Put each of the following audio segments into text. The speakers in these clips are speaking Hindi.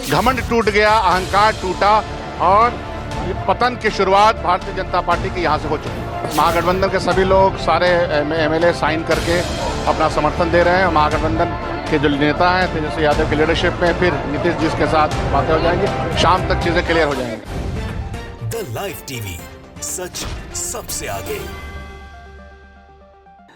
घमंड टूट गया, अहंकार टूटा और ये पतन की शुरुआत भारतीय जनता पार्टी की यहाँ से हो चुकी है। महागठबंधन के सभी लोग, सारे एमएलए साइन करके अपना समर्थन दे रहे हैं। महागठबंधन के जो नेता हैं तेजस्वी यादव की लीडरशिप में फिर नीतीश जी के साथ बातें हो जाएंगी, शाम तक चीजें क्लियर हो जाएंगी। द लाइव टीवी, सच सबसे आगे।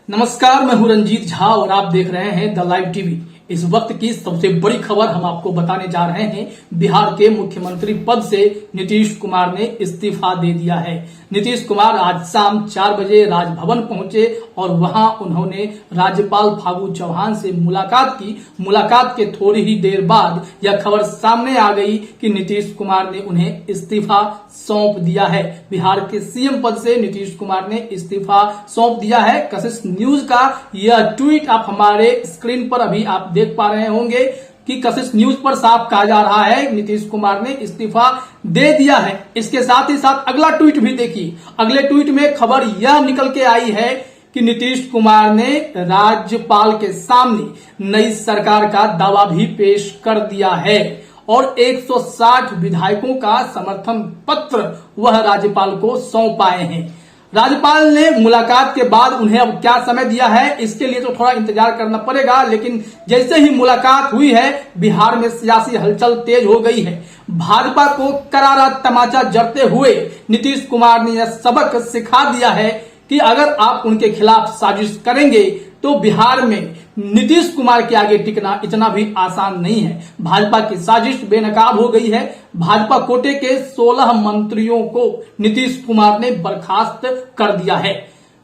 नमस्कार, मैं हूं रंजीत झा और आप देख रहे हैं द लाइव टीवी। इस वक्त की सबसे बड़ी खबर हम आपको बताने जा रहे हैं। बिहार के मुख्यमंत्री पद से नीतीश कुमार ने इस्तीफा दे दिया है। नीतीश कुमार आज शाम 4 बजे राजभवन पहुंचे और वहां उन्होंने राज्यपाल फागू चौहान से मुलाकात की। मुलाकात के थोड़ी ही देर बाद यह खबर सामने आ गई कि नीतीश कुमार ने उन्हें इस्तीफा सौंप दिया है। बिहार के सीएम पद से नीतीश कुमार ने इस्तीफा सौंप दिया है। कशिश न्यूज का यह ट्वीट आप हमारे स्क्रीन पर अभी आप देख पा रहे होंगे कि कशिश न्यूज पर साफ कहा जा रहा है नीतीश कुमार ने इस्तीफा दे दिया है। इसके साथ ही साथ अगला ट्वीट भी देखिए। अगले ट्वीट में खबर यह निकल के आई है कि नीतीश कुमार ने राज्यपाल के सामने नई सरकार का दावा भी पेश कर दिया है और 160 विधायकों का समर्थन पत्र वह राज्यपाल को सौंप आए हैं। राज्यपाल ने मुलाकात के बाद उन्हें अब क्या समय दिया है इसके लिए तो थोड़ा इंतजार करना पड़ेगा, लेकिन जैसे ही मुलाकात हुई है बिहार में सियासी हलचल तेज हो गई है। भाजपा को करारा तमाचा जड़ते हुए नीतीश कुमार ने यह सबक सिखा दिया है कि अगर आप उनके खिलाफ साजिश करेंगे तो बिहार में नीतीश कुमार के आगे टिकना इतना भी आसान नहीं है। भाजपा की साजिश बेनकाब हो गई है। भाजपा कोटे के 16 मंत्रियों को नीतीश कुमार ने बर्खास्त कर दिया है।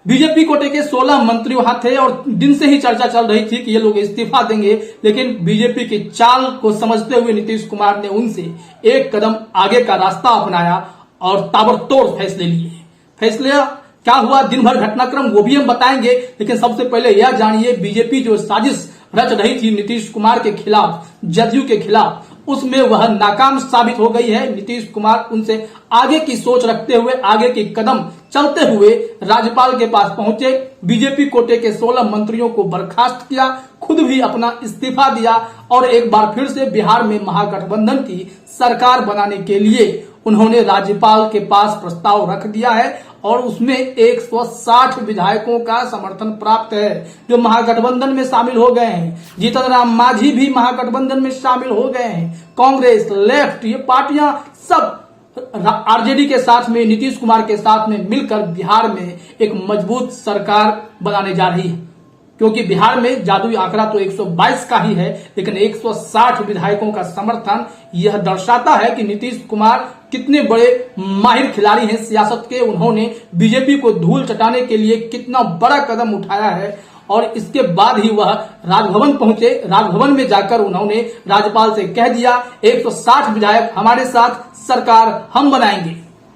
बीजेपी कोटे के 16 मंत्री वहां थे और दिन से ही चर्चा चल रही थी कि ये लोग इस्तीफा देंगे, लेकिन बीजेपी की चाल को समझते हुए नीतीश कुमार ने उनसे एक कदम आगे का रास्ता अपनाया और ताबड़तोड़ फैसले लिए। फैसले क्या हुआ, दिन भर घटनाक्रम वो भी हम बताएंगे, लेकिन सबसे पहले यह जानिए बीजेपी जो साजिश रच रही थी नीतीश कुमार के खिलाफ, जदयू के खिलाफ, उसमें वह नाकाम साबित हो गई है। नीतीश कुमार उनसे आगे की सोच रखते हुए, आगे की कदम चलते हुए राज्यपाल के पास पहुंचे। बीजेपी कोटे के 16 मंत्रियों को बर्खास्त किया, खुद भी अपना इस्तीफा दिया और एक बार फिर से बिहार में महागठबंधन की सरकार बनाने के लिए उन्होंने राज्यपाल के पास प्रस्ताव रख दिया है और उसमें 160 विधायकों का समर्थन प्राप्त है जो महागठबंधन में शामिल हो गए हैं। जीतन राम मांझी भी महागठबंधन में शामिल हो गए हैं। कांग्रेस, लेफ्ट, ये पार्टियां सब आरजेडी के साथ में, नीतीश कुमार के साथ में मिलकर बिहार में एक मजबूत सरकार बनाने जा रही है। क्योंकि बिहार में जादुई आंकड़ा तो 122 का ही है, लेकिन 160 विधायकों का समर्थन यह दर्शाता है कि नीतीश कुमार कितने बड़े माहिर खिलाड़ी हैं सियासत के। उन्होंने बीजेपी को धूल चटाने के लिए कितना बड़ा कदम उठाया है और इसके बाद ही वह राजभवन पहुंचे। राजभवन में जाकर उन्होंने राज्यपाल से कह दिया 160 विधायक हमारे साथ सरकार हम बनाएंगे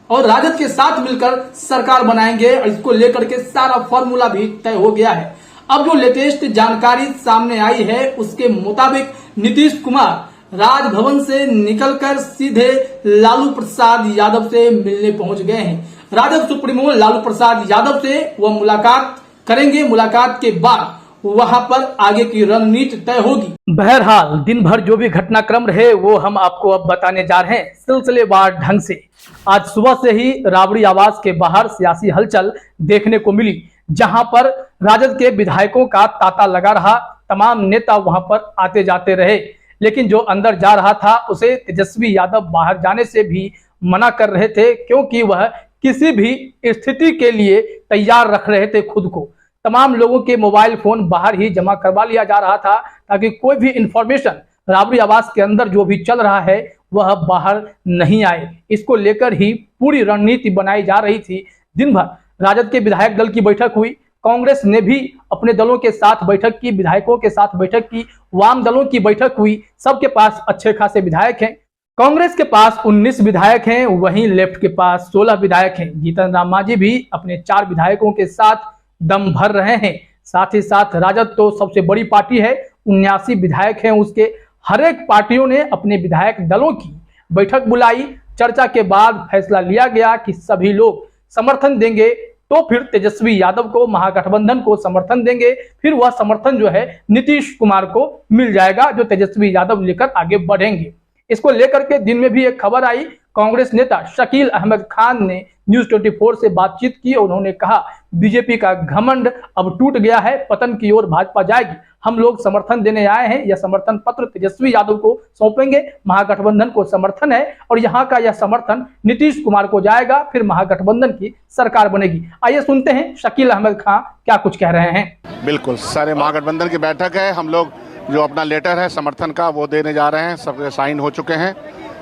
और राजद के साथ मिलकर सरकार बनाएंगे। इसको लेकर के सारा फॉर्मूला भी तय हो गया है। अब जो लेटेस्ट जानकारी सामने आई है उसके मुताबिक नीतीश कुमार राजभवन से निकलकर सीधे लालू प्रसाद यादव से मिलने पहुंच गए हैं। राजद सुप्रीमो लालू प्रसाद यादव से वह मुलाकात करेंगे। मुलाकात के बाद वहां पर आगे की रणनीति तय होगी। बहरहाल दिन भर जो भी घटनाक्रम रहे वो हम आपको अब बताने जा रहे हैं सिलसिलेवार ढंग से। आज सुबह से ही राबड़ी आवास के बाहर सियासी हलचल देखने को मिली, जहां पर राजद के विधायकों का तांता लगा रहा। तमाम नेता वहां पर आते जाते रहे, लेकिन जो अंदर जा रहा था उसे तेजस्वी यादव बाहर जाने से भी मना कर रहे थे, क्योंकि वह किसी भी स्थिति के लिए तैयार रख रहे थे खुद को। तमाम लोगों के मोबाइल फोन बाहर ही जमा करवा लिया जा रहा था ताकि कोई भी इंफॉर्मेशन राबड़ी आवास के अंदर जो भी चल रहा है वह बाहर नहीं आए। इसको लेकर ही पूरी रणनीति बनाई जा रही थी। दिन भर राजद के विधायक दल की बैठक हुई, कांग्रेस ने भी अपने दलों के साथ बैठक की, विधायकों के साथ बैठक की, वाम दलों की बैठक हुई। सबके पास अच्छे खासे विधायक हैं। कांग्रेस के पास 19 विधायक हैं, वहीं लेफ्ट के पास 16 विधायक हैं। जीतन राम मांझी भी अपने 4 विधायकों के साथ दम भर रहे हैं। साथ ही साथ राजद तो सबसे बड़ी पार्टी है, 79 विधायक हैं उसके। हर एक पार्टियों ने अपने विधायक दलों की बैठक बुलाई। चर्चा के बाद फैसला लिया गया कि सभी लोग समर्थन देंगे तो फिर तेजस्वी यादव को, महागठबंधन को समर्थन देंगे। फिर वह समर्थन जो है नीतीश कुमार को मिल जाएगा, जो तेजस्वी यादव लेकर आगे बढ़ेंगे। इसको लेकर के दिन में भी एक खबर आई। कांग्रेस नेता शकील अहमद खान ने न्यूज 24 से बातचीत की और उन्होंने कहा बीजेपी का घमंड अब टूट गया है, पतन की ओर भाजपा जाएगी। हम लोग समर्थन देने आए हैं। यह समर्थन पत्र तेजस्वी यादव को सौंपेंगे। महागठबंधन को समर्थन है और यहाँ का यह समर्थन नीतीश कुमार को जाएगा, फिर महागठबंधन की सरकार बनेगी। आइए सुनते हैं शकील अहमद खान क्या कुछ कह रहे हैं। बिल्कुल, सारे महागठबंधन की बैठक है। हम लोग जो अपना लेटर है समर्थन का वो देने जा रहे हैं। सब साइन हो चुके हैं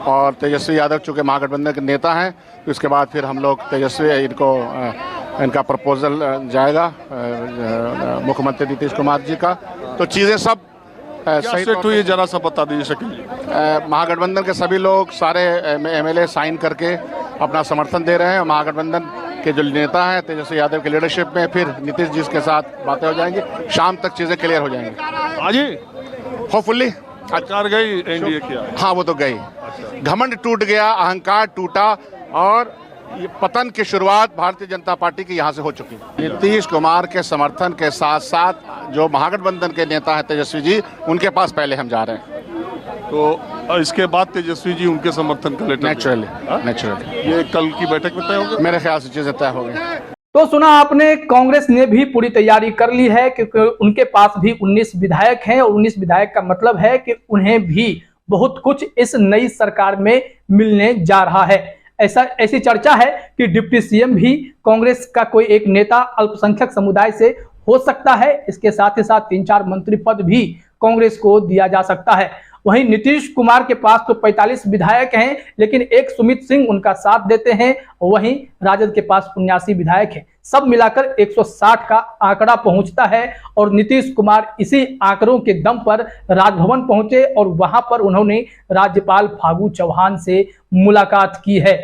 और तेजस्वी यादव चूँकि महागठबंधन के नेता हैं तो इसके बाद फिर हम लोग तेजस्वी इनका प्रपोजल जाएगा मुख्यमंत्री नीतीश कुमार जी का। तो चीज़ें सब सही सेट हुई, जरा सा बता दीजिए शकील। महागठबंधन के सभी लोग सारे एमएलए साइन करके अपना समर्थन दे रहे हैं। महागठबंधन के जो नेता हैं तेजस्वी यादव की लीडरशिप में फिर नीतीश जी के साथ बातें हो जाएंगी। शाम तक चीज़ें क्लियर हो जाएंगी। हाँ जी, होपफुली सरकार गई एनडीए किया। हाँ, वो तो गई। घमंड टूट गया, अहंकार टूटा और ये पतन की शुरुआत भारतीय जनता पार्टी की यहाँ से हो चुकी है। नीतीश कुमार के समर्थन के साथ साथ जो महागठबंधन के नेता हैं तेजस्वी जी, उनके पास पहले हम जा रहे हैं। तो इसके बाद तेजस्वी जी उनके समर्थन का लेटर नेचुरली ये कल की बैठक में तय होगा। मेरे ख्याल से चीजें तय हो गई। तो सुना आपने, कांग्रेस ने भी पूरी तैयारी कर ली है क्योंकि उनके पास भी 19 विधायक हैं और 19 विधायक का मतलब है कि उन्हें भी बहुत कुछ इस नई सरकार में मिलने जा रहा है। ऐसी चर्चा है कि डिप्टी सीएम भी कांग्रेस का कोई एक नेता अल्पसंख्यक समुदाय से हो सकता है। इसके साथ ही साथ 3-4 मंत्री पद भी कांग्रेस को दिया जा सकता है। वहीं नीतीश कुमार के पास तो 45 विधायक हैं, लेकिन एक सुमित सिंह उनका साथ देते हैं। वहीं राजद के पास 79 विधायक हैं। सब मिलाकर 160 का आंकड़ा पहुंचता है और नीतीश कुमार इसी आंकड़ों के दम पर राजभवन पहुंचे और वहां पर उन्होंने राज्यपाल फागू चौहान से मुलाकात की है।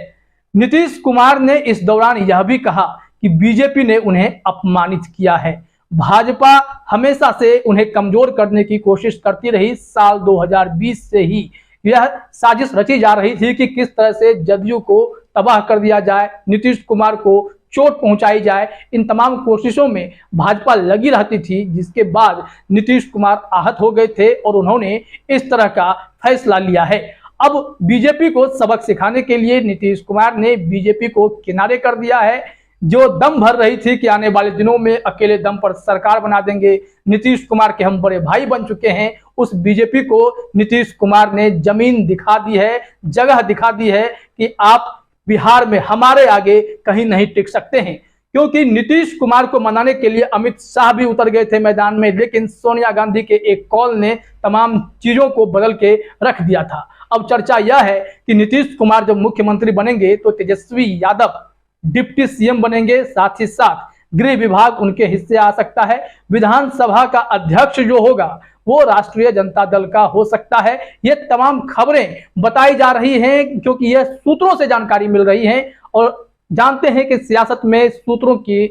नीतीश कुमार ने इस दौरान यह भी कहा कि बीजेपी ने उन्हें अपमानित किया है। भाजपा हमेशा से उन्हें कमजोर करने की कोशिश करती रही। साल 2020 से ही यह साजिश रची जा रही थी कि किस तरह से जदयू को तबाह कर दिया जाए, नीतीश कुमार को चोट पहुंचाई जाए। इन तमाम कोशिशों में भाजपा लगी रहती थी, जिसके बाद नीतीश कुमार आहत हो गए थे और उन्होंने इस तरह का फैसला लिया है। अब बीजेपी को सबक सिखाने के लिए नीतीश कुमार ने बीजेपी को किनारे कर दिया है। जो दम भर रही थी कि आने वाले दिनों में अकेले दम पर सरकार बना देंगे, नीतीश कुमार के हम बड़े भाई बन चुके हैं, उस बीजेपी को नीतीश कुमार ने जमीन दिखा दी है, जगह दिखा दी है कि आप बिहार में हमारे आगे कहीं नहीं टिक सकते हैं। क्योंकि नीतीश कुमार को मनाने के लिए अमित शाह भी उतर गए थे मैदान में, लेकिन सोनिया गांधी के एक कॉल ने तमाम चीजों को बदल के रख दिया था। अब चर्चा यह है कि नीतीश कुमार जब मुख्यमंत्री बनेंगे तो तेजस्वी यादव डिप्टी सीएम बनेंगे, साथ ही साथ गृह विभाग उनके हिस्से आ सकता है। विधानसभा का अध्यक्ष जो होगा वो राष्ट्रीय जनता दल का हो सकता है। ये तमाम खबरें बताई जा रही हैं क्योंकि यह सूत्रों से जानकारी मिल रही है और जानते हैं कि सियासत में सूत्रों की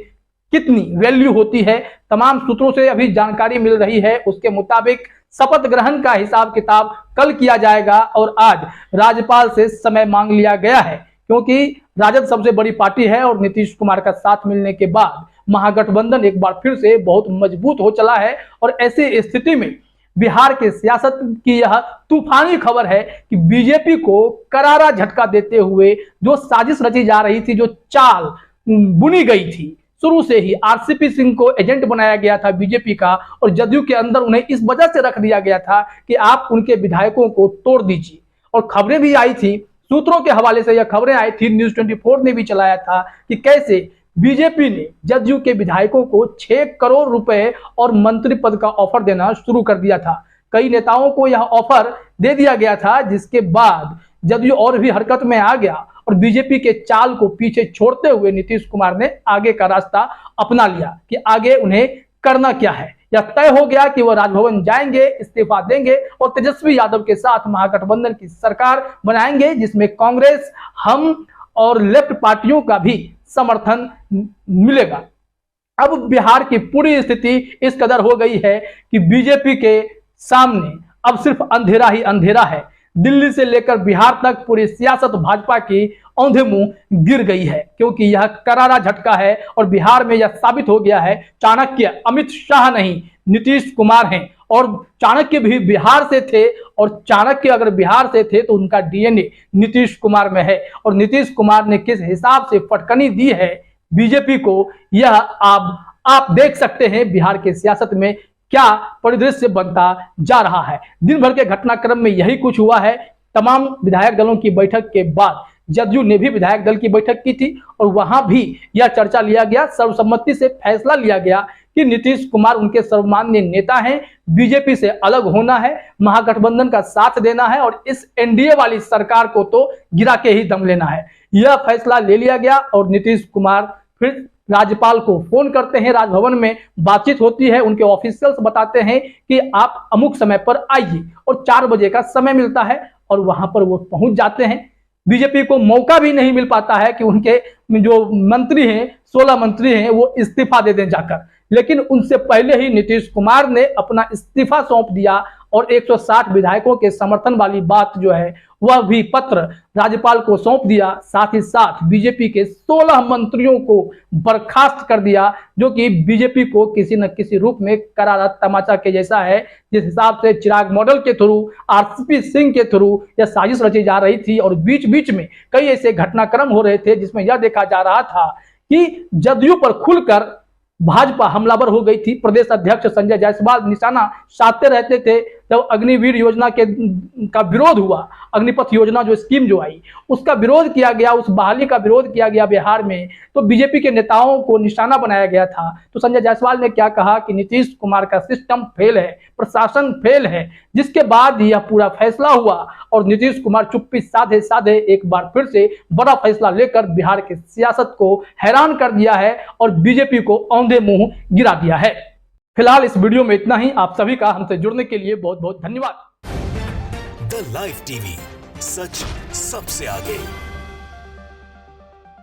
कितनी वैल्यू होती है। तमाम सूत्रों से अभी जानकारी मिल रही है, उसके मुताबिक शपथ ग्रहण का हिसाब किताब कल किया जाएगा और आज राज्यपाल से समय मांग लिया गया है क्योंकि राजद सबसे बड़ी पार्टी है और नीतीश कुमार का साथ मिलने के बाद महागठबंधन एक बार फिर से बहुत मजबूत हो चला है। और ऐसी स्थिति में बिहार के सियासत की यह तूफानी खबर है कि बीजेपी को करारा झटका देते हुए जो साजिश रची जा रही थी, जो चाल बुनी गई थी, शुरू से ही आरसीपी सिंह को एजेंट बनाया गया था बीजेपी का और जदयू के अंदर उन्हें इस वजह से रख दिया गया था कि आप उनके विधायकों को तोड़ दीजिए। और खबरें भी आई थी, सूत्रों के हवाले से यह खबरें आई थी, न्यूज 24 ने भी चलाया था कि कैसे बीजेपी ने जदयू के विधायकों को 6 करोड़ रुपए और मंत्री पद का ऑफर देना शुरू कर दिया था। कई नेताओं को यह ऑफर दे दिया गया था, जिसके बाद जदयू और भी हरकत में आ गया और बीजेपी के चाल को पीछे छोड़ते हुए नीतीश कुमार ने आगे का रास्ता अपना लिया कि आगे उन्हें करना क्या है। यह तय हो गया कि वो राजभवन जाएंगे, इस्तीफा देंगे और तेजस्वी यादव के साथ महागठबंधन की सरकार बनाएंगे, जिसमें कांग्रेस, हम और लेफ्ट पार्टियों का भी समर्थन मिलेगा। अब बिहार की पूरी स्थिति इस कदर हो गई है कि बीजेपी के सामने अब सिर्फ अंधेरा ही अंधेरा है। दिल्ली से लेकर बिहार तक पूरी सियासत भाजपा की औंधे मुंह गिर गई है क्योंकि यह करारा झटका है और बिहार में यह साबित हो गया है चाणक्य अमित शाह नहीं नीतीश कुमार हैं और चाणक्य भी बिहार से थे, और चाणक्य अगर बिहार से थे तो उनका डीएनए नीतीश कुमार में है। और नीतीश कुमार ने किस हिसाब से फटकनी दी है बीजेपी को, यह आप देख सकते हैं बिहार के सियासत में क्या परिदृश्य बनता जा रहा है। दिन भर के घटनाक्रम में यही कुछ हुआ है। तमाम विधायक दलों की बैठक के बाद जदयू ने भी विधायक दल की बैठक की थी और वहां भी यह चर्चा लिया गया, सर्वसम्मति से फैसला लिया गया कि नीतीश कुमार उनके सर्वमान्य नेता हैं, बीजेपी से अलग होना है, महागठबंधन का साथ देना है और इस एनडीए वाली सरकार को तो गिरा के ही दम लेना है। यह फैसला ले लिया गया और नीतीश कुमार फिर राज्यपाल को फोन करते हैं, राजभवन में बातचीत होती है, उनके ऑफिशियल्स बताते हैं कि आप अमुक समय पर आइए और 4 बजे का समय मिलता है और वहां पर वो पहुंच जाते हैं। बीजेपी को मौका भी नहीं मिल पाता है कि उनके जो मंत्री हैं, 16 मंत्री हैं, वो इस्तीफा दे दें जाकर, लेकिन उनसे पहले ही नीतीश कुमार ने अपना इस्तीफा सौंप दिया और 160 विधायकों के समर्थन वाली बात जो है वह भी पत्र राज्यपाल को सौंप दिया। साथ ही साथ बीजेपी के 16 मंत्रियों को बर्खास्त कर दिया, जो कि बीजेपी को किसी न किसी रूप में करारा तमाचा के जैसा है। जिस हिसाब से चिराग मॉडल के थ्रू, आरसीपी सिंह के थ्रू यह साजिश रची जा रही थी और बीच बीच में कई ऐसे घटनाक्रम हो रहे थे जिसमें यह देखा जा रहा था कि जदयू पर खुलकर भाजपा हमलावर हो गई थी। प्रदेश अध्यक्ष संजय जायसवाल निशाना साधते रहते थे। जब अग्निवीर योजना का विरोध हुआ, अग्निपथ योजना जो स्कीम जो आई उसका विरोध किया गया, उस बहाली का विरोध किया गया बिहार में, तो बीजेपी के नेताओं को निशाना बनाया गया था। तो संजय जायसवाल ने क्या कहा कि नीतीश कुमार का सिस्टम फेल है, प्रशासन फेल है, जिसके बाद यह पूरा फैसला हुआ और नीतीश कुमार चुप्पी साधे साधे एक बार फिर से बड़ा फैसला लेकर बिहार की सियासत को हैरान कर दिया है और बीजेपी को औंधे मुंह गिरा दिया है। फिलहाल इस वीडियो में इतना ही। आप सभी का हमसे जुड़ने के लिए बहुत बहुत धन्यवाद। द लाइव टीवी, सच सबसे आगे।